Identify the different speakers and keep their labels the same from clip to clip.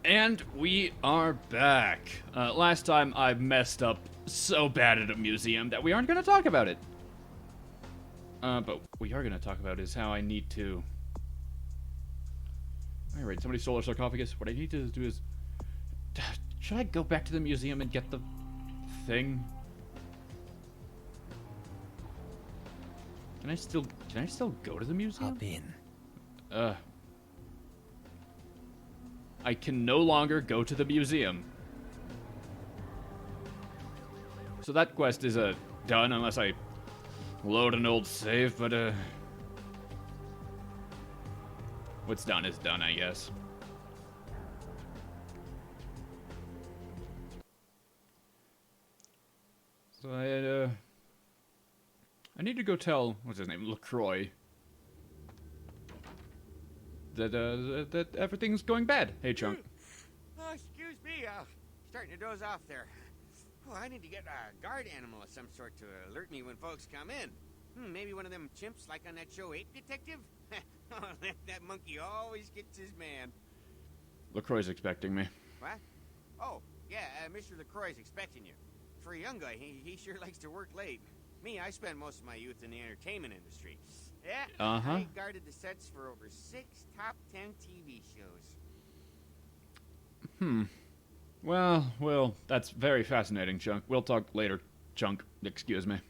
Speaker 1: And we are back. Last time I messed up so bad at a museum that we aren't going to talk about it. But we are going to talk about is how I need to... Alright, somebody stole our sarcophagus. What I need to do is... Should I go back to the museum and get the thing? Can I still go to the museum?
Speaker 2: Hop in.
Speaker 1: I can no longer go to the museum. So that quest is done unless I load an old save, but what's done is done, I guess. So I need to go tell what's his name, LaCroix, that everything's going bad. Hey, Chunk.
Speaker 3: Oh, excuse me. Starting to doze off there. Oh, I need to get a guard animal of some sort to alert me when folks come in. Maybe one of them chimps like on that show, Ape Detective? That monkey always gets his man.
Speaker 1: LaCroix's expecting me.
Speaker 3: What? Oh, yeah, Mr. LaCroix's expecting you. For a young guy, he sure likes to work late. Me, I spend most of my youth in the entertainment industry. Yeah, I guarded the sets for over 6 top 10 TV shows.
Speaker 1: Well, that's very fascinating, Chunk. We'll talk later, Chunk. Excuse me.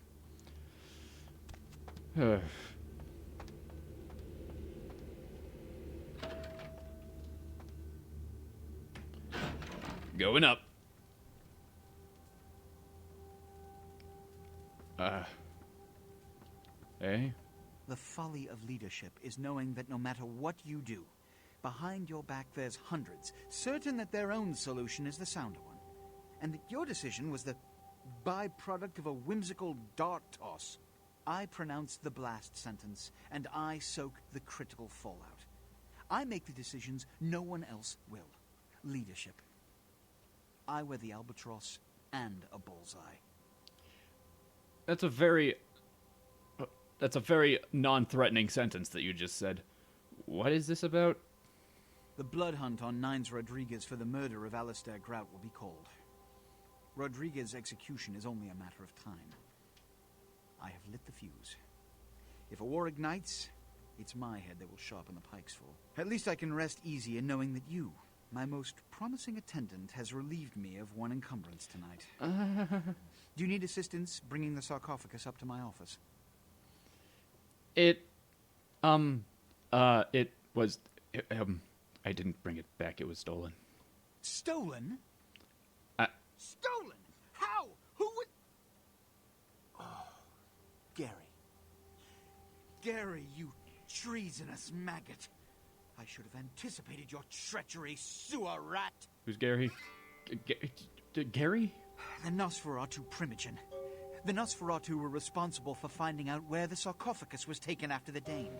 Speaker 1: Going up. Hey?
Speaker 2: The folly of leadership is knowing that no matter what you do, behind your back there's hundreds, certain that their own solution is the sounder one, and that your decision was the byproduct of a whimsical dart toss. I pronounce the blast sentence, and I soak the critical fallout. I make the decisions no one else will. Leadership. I wear the albatross and a bullseye.
Speaker 1: That's a very non-threatening sentence that you just said. What is this about?
Speaker 2: The blood hunt on Nines Rodriguez for the murder of Alistair Grout will be called. Rodriguez's execution is only a matter of time. I have lit the fuse. If a war ignites, it's my head that will sharpen the pikes for. At least I can rest easy in knowing that you, my most promising attendant, has relieved me of one encumbrance tonight. Do you need assistance bringing the sarcophagus up to my office?
Speaker 1: It was, I didn't bring it back. It was stolen.
Speaker 2: Stolen? Stolen? How? Who would... Oh, Gary. Gary, you treasonous maggot. I should have anticipated your treachery, sewer rat.
Speaker 1: Who's Gary? Gary?
Speaker 2: The Nosferatu Primogen. The Nosferatu were responsible for finding out where the sarcophagus was taken after the Dane,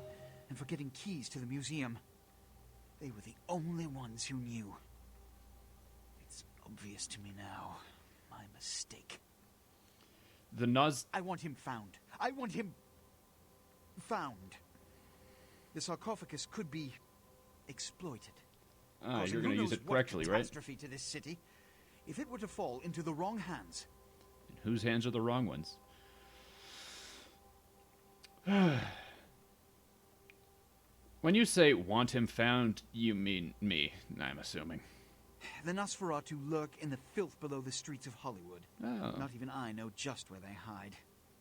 Speaker 2: and for getting keys to the museum. They were the only ones who knew. It's obvious to me now. My mistake. I want him found. I want him... found. The sarcophagus could be exploited.
Speaker 1: You're going to use it correctly, right?
Speaker 2: Catastrophe to this city. If it were to fall into the wrong hands...
Speaker 1: Whose hands are the wrong ones? When you say want him found, you mean me, I'm assuming.
Speaker 2: The Nosferatu lurk in the filth below the streets of Hollywood.
Speaker 1: Oh.
Speaker 2: Not even I know just where they hide.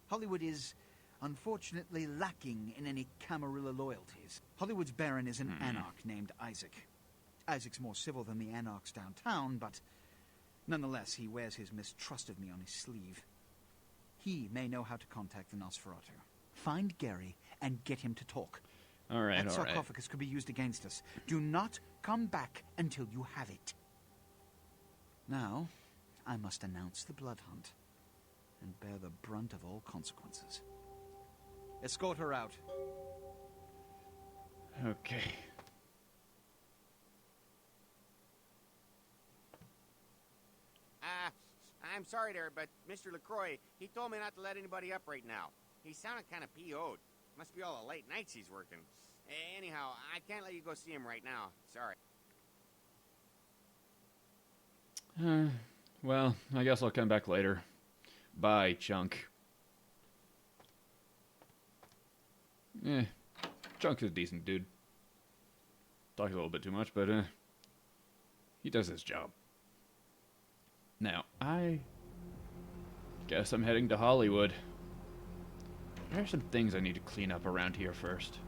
Speaker 2: Hollywood is, unfortunately, lacking in any Camarilla loyalties. Hollywood's baron is an anarch named Isaac. Isaac's more civil than the anarchs downtown, but... nonetheless, he wears his mistrust of me on his sleeve. He may know how to contact the Nosferatu. Find Gary and get him to talk.
Speaker 1: All right,
Speaker 2: that sarcophagus could be used against us. Do not come back until you have it. Now, I must announce the blood hunt and bear the brunt of all consequences. Escort her out.
Speaker 1: Okay.
Speaker 3: I'm sorry there, but Mr. LaCroix, he told me not to let anybody up right now. He sounded kind of PO'd. Must be all the late nights he's working. Anyhow, I can't let you go see him right now. Sorry.
Speaker 1: Well, I guess I'll come back later. Bye, Chunk. Chunk's a decent dude. Talks a little bit too much, but he does his job. Now, I guess I'm heading to Hollywood. There are some things I need to clean up around here first.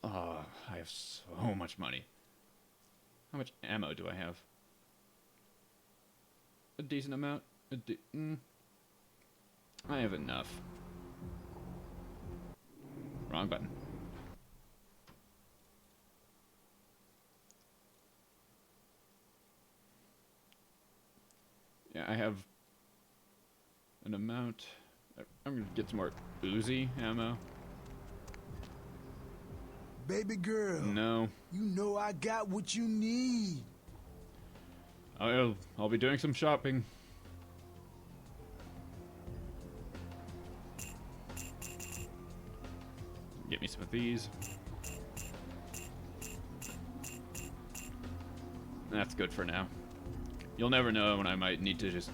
Speaker 1: Oh, I have so much money. How much ammo do I have? A decent amount? I have enough. Wrong button. Yeah, I have an amount. I'm gonna get some more Uzi ammo.
Speaker 4: Baby girl.
Speaker 1: No.
Speaker 4: You know I got what you need.
Speaker 1: I'll be doing some shopping. Get me some of these. That's good for now. You'll never know when I might need to just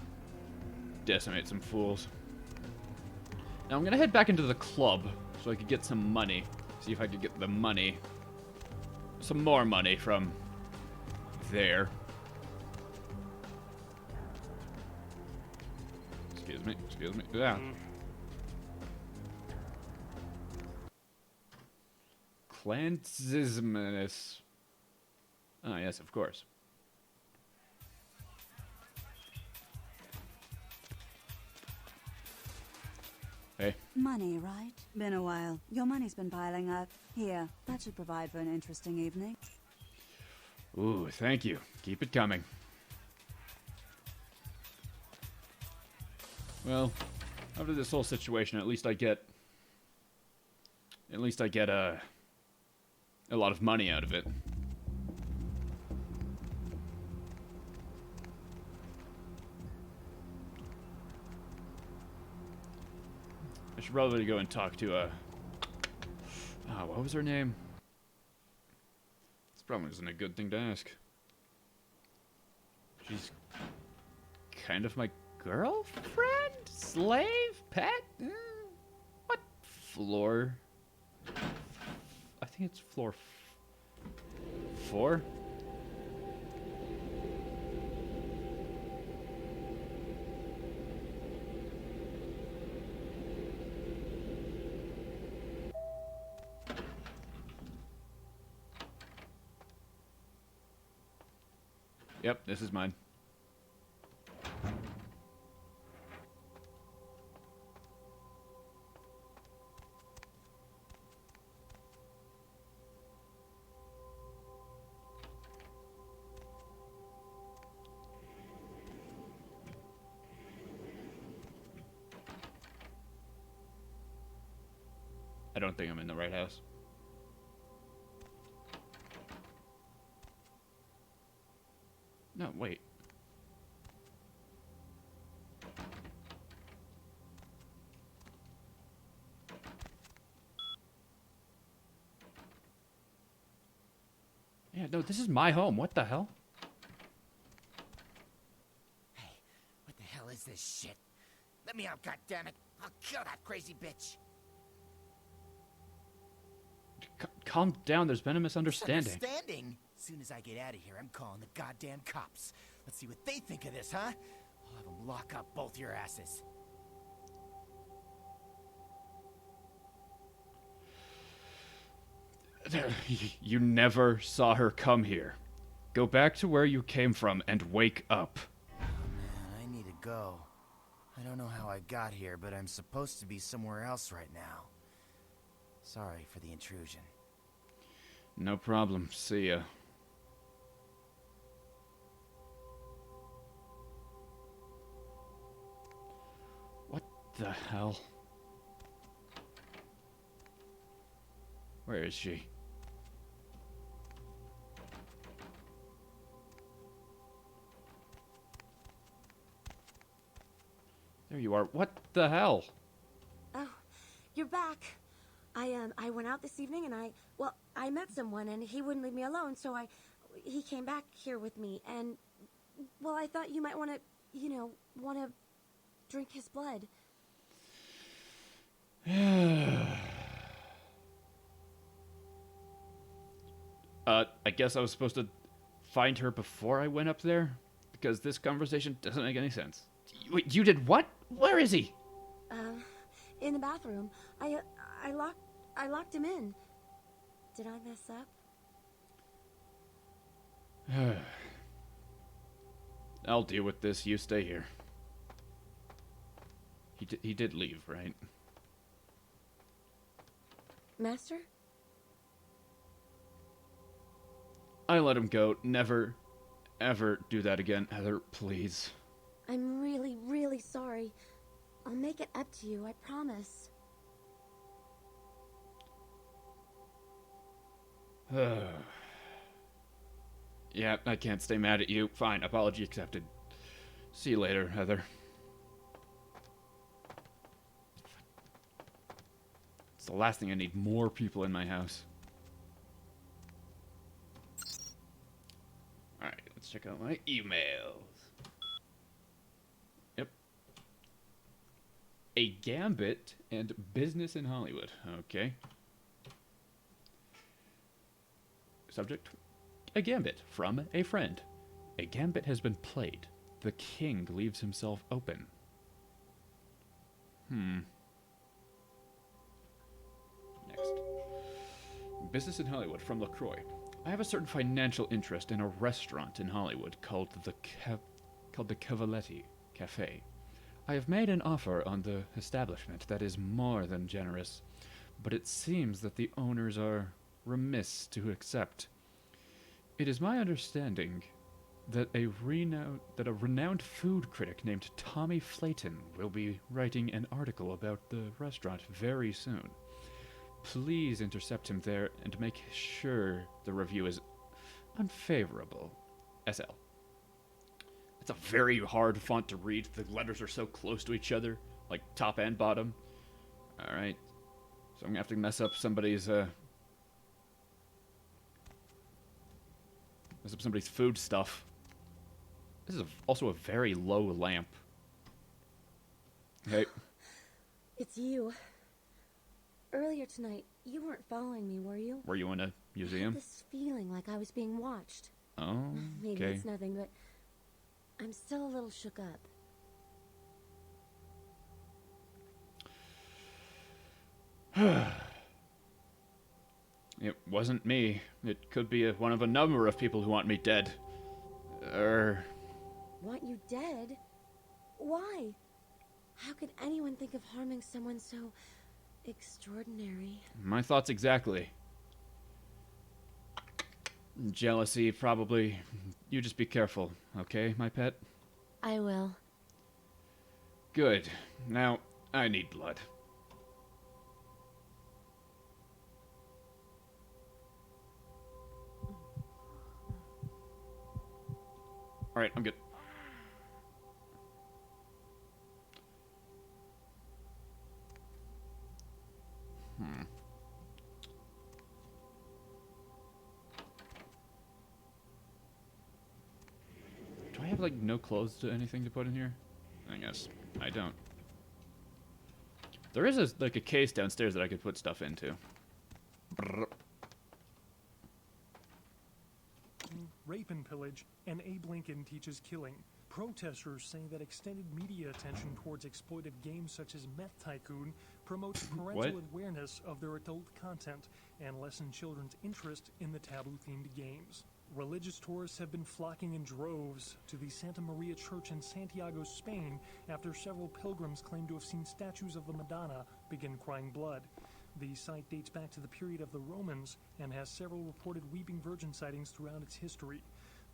Speaker 1: decimate some fools. Now I'm gonna head back into the club so I could get some money. See if I could get the money. Some more money from there. Excuse me, excuse me. Yeah. Clansismus. Ah, yes, of course. Hey.
Speaker 5: Money, right? Been a while. Your money's been piling up. Here, that should provide for an interesting evening.
Speaker 1: Ooh, thank you. Keep it coming. Well, after this whole situation, at least I get a lot of money out of it. I should probably go and talk to what was her name? This probably isn't a good thing to ask. She's kind of my girlfriend? Slave? Pet? What floor? I think it's floor 4? Yep, this is mine. I don't think I'm in the right house. No, wait. Yeah, no, this is my home. What the hell?
Speaker 6: Hey, what the hell is this shit? Let me out, goddammit! I'll kill that crazy bitch!
Speaker 1: Calm down, there's been a misunderstanding.
Speaker 6: Misunderstanding? As soon as I get out of here, I'm calling the goddamn cops. Let's see what they think of this, huh? I'll have them lock up both your asses.
Speaker 1: You never saw her come here. Go back to where you came from and wake up.
Speaker 6: Oh man, I need to go. I don't know how I got here, but I'm supposed to be somewhere else right now. Sorry for the intrusion.
Speaker 1: No problem. See ya. What the hell? Where is she? There you are. What the hell?
Speaker 7: Oh, you're back. I went out this evening and I met someone and he wouldn't leave me alone, so he came back here with me, and, well, I thought you might want to, drink his blood.
Speaker 1: I guess I was supposed to find her before I went up there? Because this conversation doesn't make any sense. Wait, you did what? Where is he?
Speaker 7: In the bathroom. I locked him in. Did I mess up?
Speaker 1: I'll deal with this. You stay here. He did leave, right?
Speaker 7: Master?
Speaker 1: I let him go. Never, ever do that again, Heather, please.
Speaker 7: I'm really, really sorry. I'll make it up to you, I promise.
Speaker 1: Yeah, I can't stay mad at you. Fine, apology accepted. See you later, Heather. It's the last thing I need. More people in my house. Alright, let's check out my emails. Yep. A Gambit and Business in Hollywood. Okay. Subject: a gambit from a friend. A gambit has been played. The king leaves himself open. Next. Business in Hollywood from LaCroix. I have a certain financial interest in a restaurant in Hollywood called the Cavaletti Cafe. I have made an offer on the establishment that is more than generous, but it seems that the owners are remiss to accept. It is my understanding that a renowned food critic named Tommy Flayton will be writing an article about the restaurant very soon. Please intercept him there and make sure the review is unfavorable. SL. It's a very hard font to read. The letters are so close to each other, like top and bottom. Alright. So I'm gonna have to mess up somebody's food stuff. This is also a very low lamp. Hey.
Speaker 7: It's you. Earlier tonight, you weren't following me, were you?
Speaker 1: Were you in a
Speaker 7: I
Speaker 1: museum?
Speaker 7: had this feeling like I was being watched.
Speaker 1: Oh,
Speaker 7: Maybe
Speaker 1: okay.
Speaker 7: it's nothing, but I'm still a little shook up.
Speaker 1: It wasn't me. It could be one of a number of people who want me dead.
Speaker 7: Want you dead? Why? How could anyone think of harming someone so extraordinary?
Speaker 1: My thoughts exactly. Jealousy, probably. You just be careful, okay, my pet?
Speaker 7: I will.
Speaker 1: Good. Now, I need blood. Alright, I'm good. Do I have, like, no clothes to anything to put in here? I guess I don't. There is, a case downstairs that I could put stuff into. Brrr.
Speaker 8: Rape and pillage, and Abe Lincoln teaches killing. Protesters say that extended media attention towards exploitive games such as Meth Tycoon promotes parental awareness of their adult content and lessens children's interest in the taboo-themed games. Religious tourists have been flocking in droves to the Santa Maria Church in Santiago, Spain, after several pilgrims claim to have seen statues of the Madonna begin crying blood. The site dates back to the period of the Romans and has several reported weeping virgin sightings throughout its history.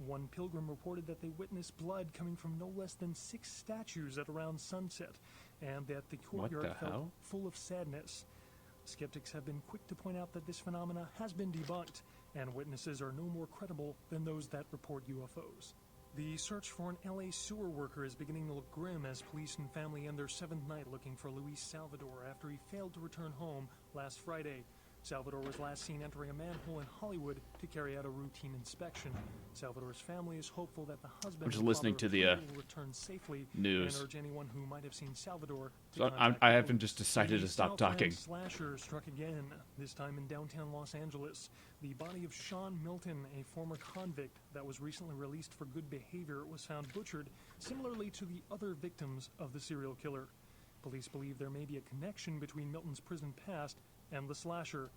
Speaker 8: One pilgrim reported that they witnessed blood coming from no less than 6 statues at around sunset, and that the courtyard felt full of sadness. Skeptics have been quick to point out that this phenomena has been debunked, and witnesses are no more credible than those that report UFOs. The search for an LA sewer worker is beginning to look grim as police and family end their 7th night looking for Luis Salvador after he failed to return home last Friday. Salvador was last seen entering a manhole in Hollywood to carry out a routine inspection. Salvador's family is hopeful that the husband
Speaker 1: I'm just
Speaker 8: and
Speaker 1: listening
Speaker 8: father
Speaker 1: to
Speaker 8: of
Speaker 1: the
Speaker 8: three will return safely
Speaker 1: news.
Speaker 8: and urge anyone who might have seen Salvador to
Speaker 1: So
Speaker 8: contact
Speaker 1: I
Speaker 8: the
Speaker 1: haven't
Speaker 8: police.
Speaker 1: just decided
Speaker 8: A
Speaker 1: to stop
Speaker 8: Southland
Speaker 1: talking.
Speaker 8: Slasher struck again, this time in downtown Los Angeles. The body of Sean Milton, a former convict that was recently released for good behavior, was found butchered, similarly to the other victims of the serial killer. Police believe there may be a connection between Milton's prison past and the slasher.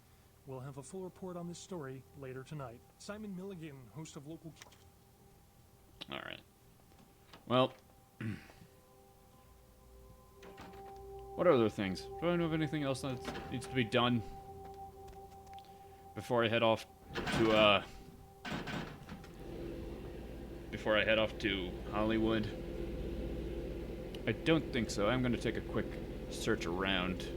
Speaker 8: We'll have a full report on this story later tonight. Simon Milligan, host of local...
Speaker 1: Alright. Well... what other things? Do I know of anything else that needs to be done? Before I head off to, Before I head off to Hollywood? I don't think so. I'm going to take a quick search around.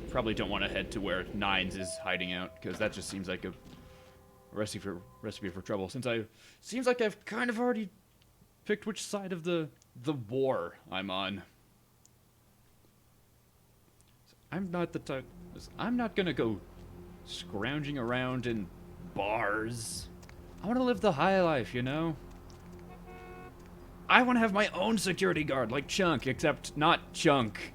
Speaker 1: Probably don't want to head to where Nines is hiding out, because that just seems like a recipe for trouble. Since seems like I've kind of already picked which side of the war I'm on. I'm not the type. I'm not gonna go scrounging around in bars. I want to live the high life, you know? I want to have my own security guard, like Chunk, except not Chunk.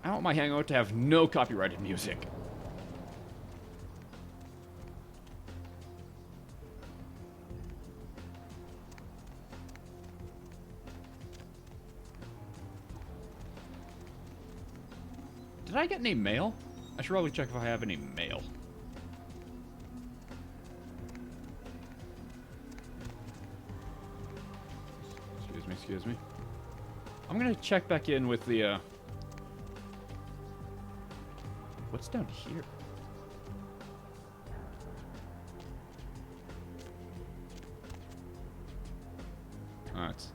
Speaker 1: I want my hangout to have no copyrighted music. Did I get any mail? I should probably check if I have any mail. Excuse me. I'm gonna check back in with the, what's down here? Oh, it's...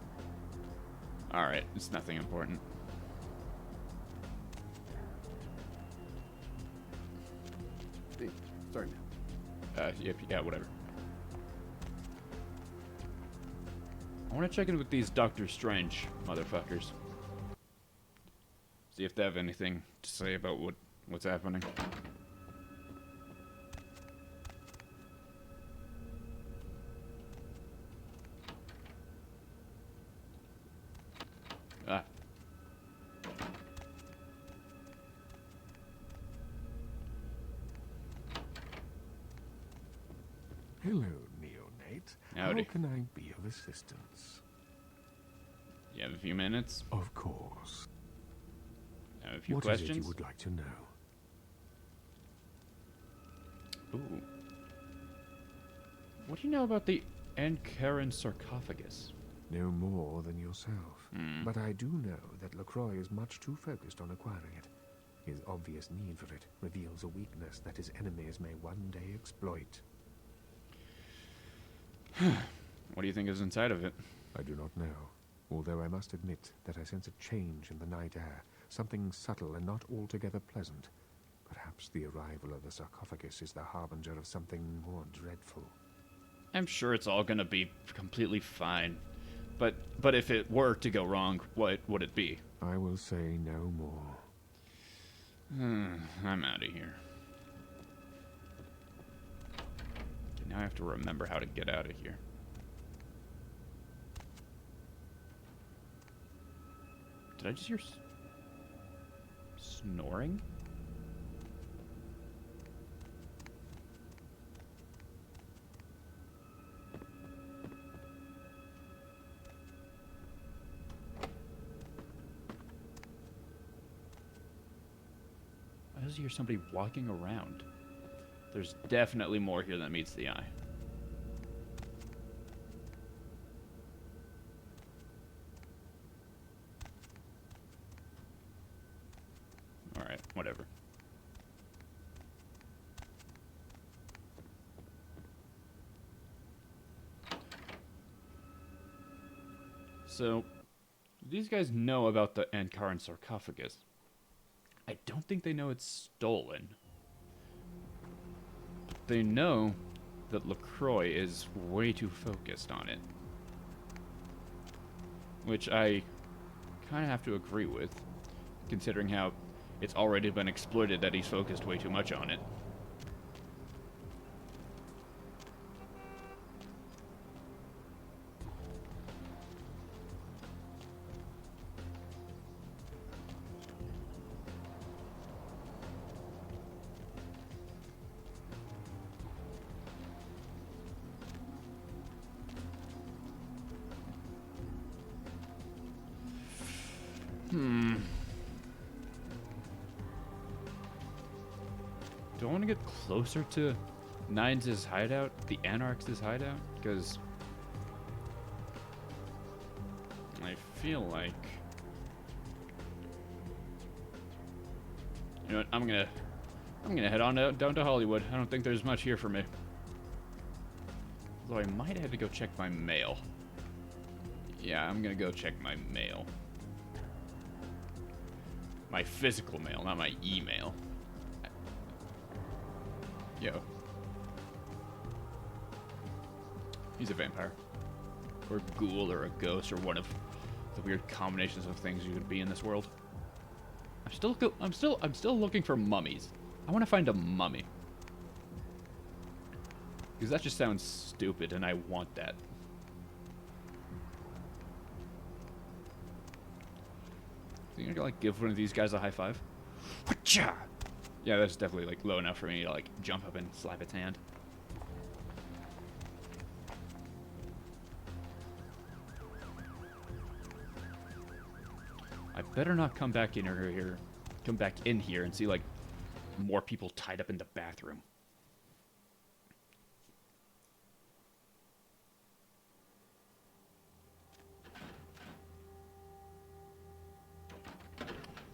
Speaker 1: Alright, it's nothing important.
Speaker 9: Hey, sorry.
Speaker 1: Yeah, whatever. I want to check in with these Doctor Strange motherfuckers. See if they have anything to say about what's happening. Ah.
Speaker 9: Hello, neonate.
Speaker 1: Howdy.
Speaker 9: How can I be of assistance?
Speaker 1: You have a few minutes?
Speaker 9: Of course.
Speaker 1: I have a few
Speaker 9: What
Speaker 1: questions.
Speaker 9: is it you would like to know?
Speaker 1: Ooh. What do you know about the Ankaran sarcophagus?
Speaker 9: No more than yourself.
Speaker 1: Hmm.
Speaker 9: But I do know that LaCroix is much too focused on acquiring it. His obvious need for it reveals a weakness that his enemies may one day exploit.
Speaker 1: What do you think is inside of it?
Speaker 9: I do not know, although I must admit that I sense a change in the night air, something subtle and not altogether pleasant. Perhaps the arrival of the sarcophagus is the harbinger of something more dreadful.
Speaker 1: I'm sure it's all gonna be completely fine. But if it were to go wrong, what would it be?
Speaker 9: I will say no more.
Speaker 1: I'm out of here. Now I have to remember how to get out of here. Did I just hear snoring? I just hear somebody walking around. There's definitely more here than meets the eye. Alright, whatever. So, these guys know about the Ankaran sarcophagus. I don't think they know it's stolen. But they know that LaCroix is way too focused on it. Which I kind of have to agree with, considering how it's already been exploited that he's focused way too much on it. Do I want to get closer to Nines' hideout, the Anarchs' hideout? Because I feel like, you know what, I'm gonna head on down to Hollywood. I don't think there's much here for me. Although I might have to go check my mail. Yeah, I'm gonna go check my mail. My physical mail, not my email. Yo. He's a vampire. Or a ghoul or a ghost or one of the weird combinations of things you could be in this world. I'm still looking for mummies. I want to find a mummy. Because that just sounds stupid and I want that. Think I could like give one of these guys a high five? Whatcha? Yeah, that's definitely like low enough for me to like jump up and slap its hand. I better not come back in here. Come back in here and see like more people tied up in the bathroom.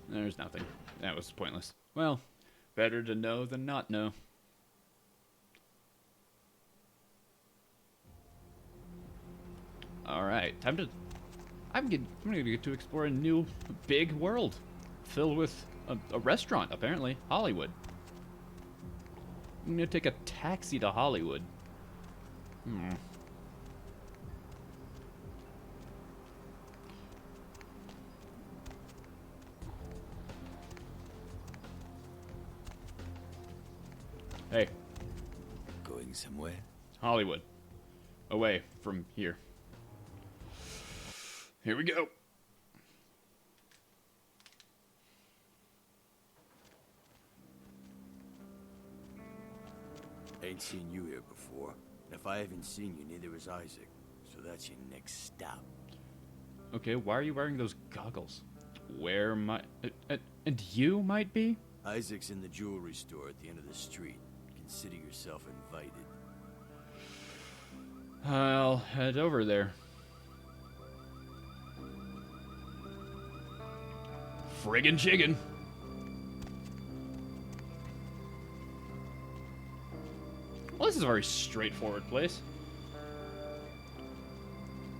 Speaker 1: There's nothing. That was pointless. Well, better to know than not know. Alright, I'm gonna get to explore a new big world filled with a restaurant, apparently. Hollywood. I'm gonna take a taxi to Hollywood. Hey.
Speaker 10: Going somewhere?
Speaker 1: Hollywood. Away from here. Here we go.
Speaker 10: Ain't seen you here before. And if I haven't seen you, neither has Isaac. So that's your next stop.
Speaker 1: Okay, why are you wearing those goggles? Where might... and you might be?
Speaker 10: Isaac's in the jewelry store at the end of the street. Consider yourself invited.
Speaker 1: I'll head over there. Friggin' chicken. Well, this is a very straightforward place.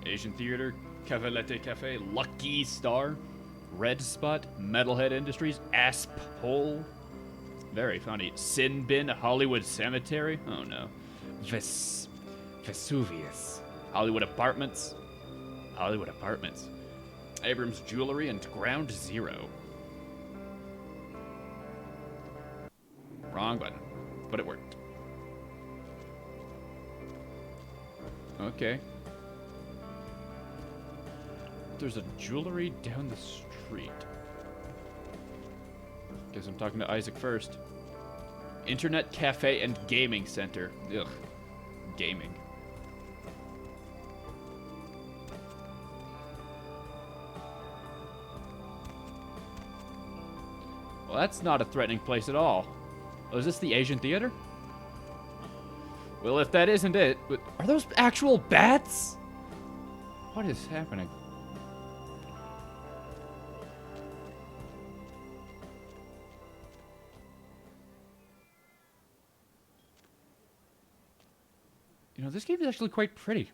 Speaker 1: Asian Theater, Cavalette Cafe, Lucky Star, Red Spot, Metalhead Industries, Asp Hole. Very funny. Sin Bin, Hollywood Cemetery. Oh no. Vesuvius. Hollywood Apartments. Hollywood Apartments. Abrams Jewelry and Ground Zero. Wrong button. But it worked. Okay. There's a jewelry down the street. Guess I'm talking to Isaac first. Internet Cafe and Gaming Center. Ugh. Gaming. Well, that's not a threatening place at all. Oh, is this the Asian Theater? Well, if that isn't it, are those actual bats? What is happening? You know, this game is actually quite pretty.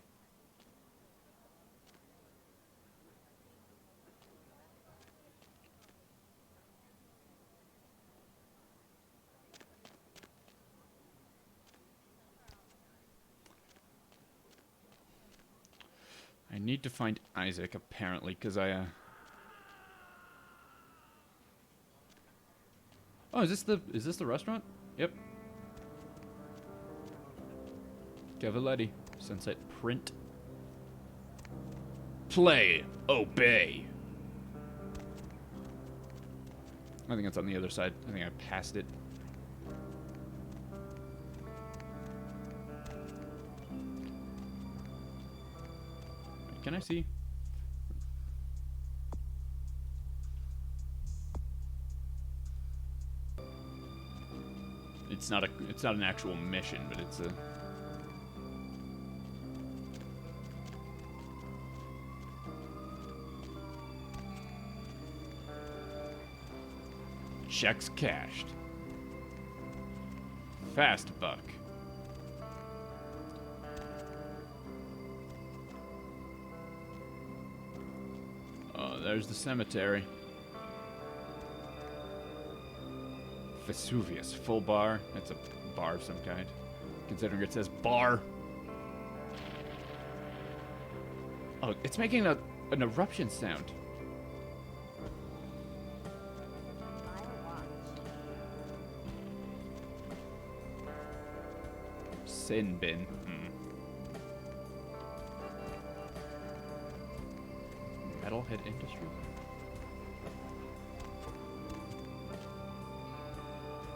Speaker 1: I need to find Isaac, apparently, because I Oh, is this the restaurant? Yep. Cavaletti. Sunset Print. Play. Obey. I think it's on the other side. I think I passed it. Can I see? It's not an actual mission, but it's a checks cashed. Fast buck. Oh, there's the cemetery. Vesuvius, full bar. That's a bar of some kind. Considering it says bar. Oh, it's making an eruption sound. Sin bin. Metalhead Industries?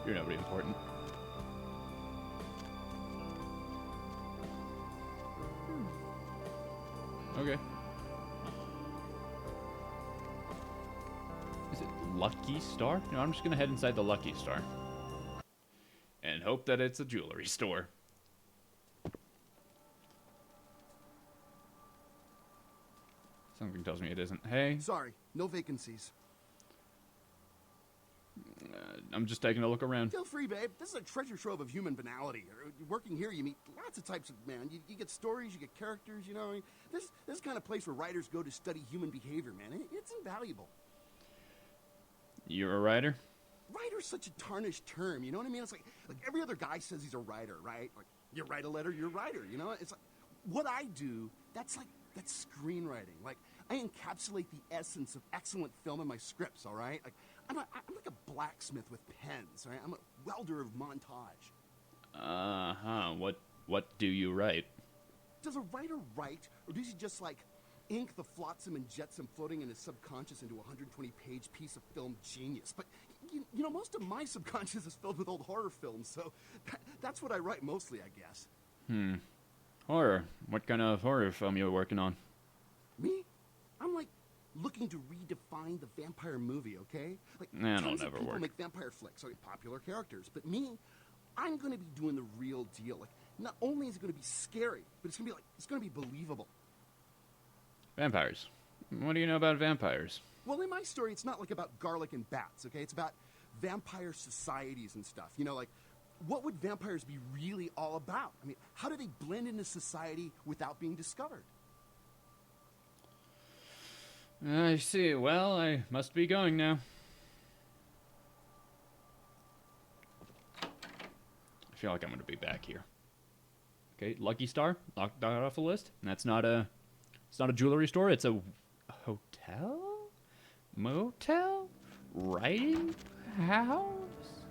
Speaker 1: You're nobody important. Okay. Is it Lucky Star? No, I'm just gonna head inside the Lucky Star. And hope that it's a jewelry store. Something tells me it isn't. Hey.
Speaker 11: Sorry, no vacancies.
Speaker 1: I'm just taking a look around.
Speaker 11: Feel free, babe. This is a treasure trove of human banality. Working here, you meet lots of types of man. You get stories, you get characters, you know. This is the kind of place where writers go to study human behavior, man. It's invaluable.
Speaker 1: You're a writer?
Speaker 11: Writer's such a tarnished term, you know what I mean? It's like every other guy says he's a writer, right? Like, you write a letter, you're a writer, you know? It's like, what I do, that's screenwriting. Like, I encapsulate the essence of excellent film in my scripts, all right? Like, I'm like a blacksmith with pens, right? I'm a welder of montage.
Speaker 1: What do you write?
Speaker 11: Does a writer write, or does he just, like, ink the flotsam and jetsam floating in his subconscious into a 120-page piece of film genius? But, you know, most of my subconscious is filled with old horror films, so that's what I write mostly, I guess.
Speaker 1: Horror. What kind of horror film you working on?
Speaker 11: Me? I'm, like, looking to redefine the vampire movie, okay? Like,
Speaker 1: That'll
Speaker 11: tons of
Speaker 1: never
Speaker 11: people
Speaker 1: work.
Speaker 11: make vampire flicks, like popular characters, but me, I'm gonna be doing the real deal. Like, not only is it gonna be scary, but it's gonna be believable.
Speaker 1: Vampires. What do you know about vampires?
Speaker 11: Well, in my story, it's not like about garlic and bats, okay? It's about vampire societies and stuff. You know, like, what would vampires be really all about? I mean, how do they blend into society without being discovered?
Speaker 1: I see. Well, I must be going now. I feel like I'm going to be back here. Okay, Lucky Star. Knocked that off the list. And that's not a... It's not a jewelry store. It's a hotel? Motel? Writing house?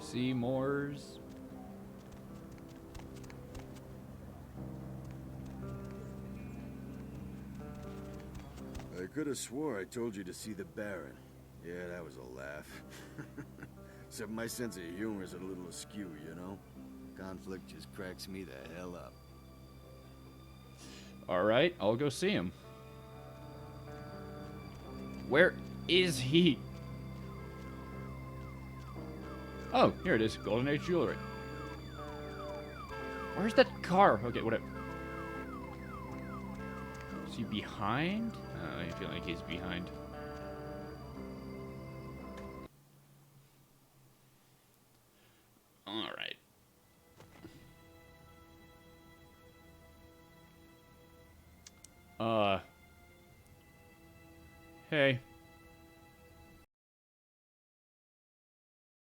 Speaker 1: Seymour's.
Speaker 10: I could have swore I told you to see the Baron. Yeah, that was a laugh. Except my sense of humor is a little askew, you know? Conflict just cracks me the hell up.
Speaker 1: Alright, I'll go see him. Where is he? Oh, here it is. Golden Age jewelry. Where's that car? Okay, whatever. Is he behind? I feel like he's behind. Alright. Hey.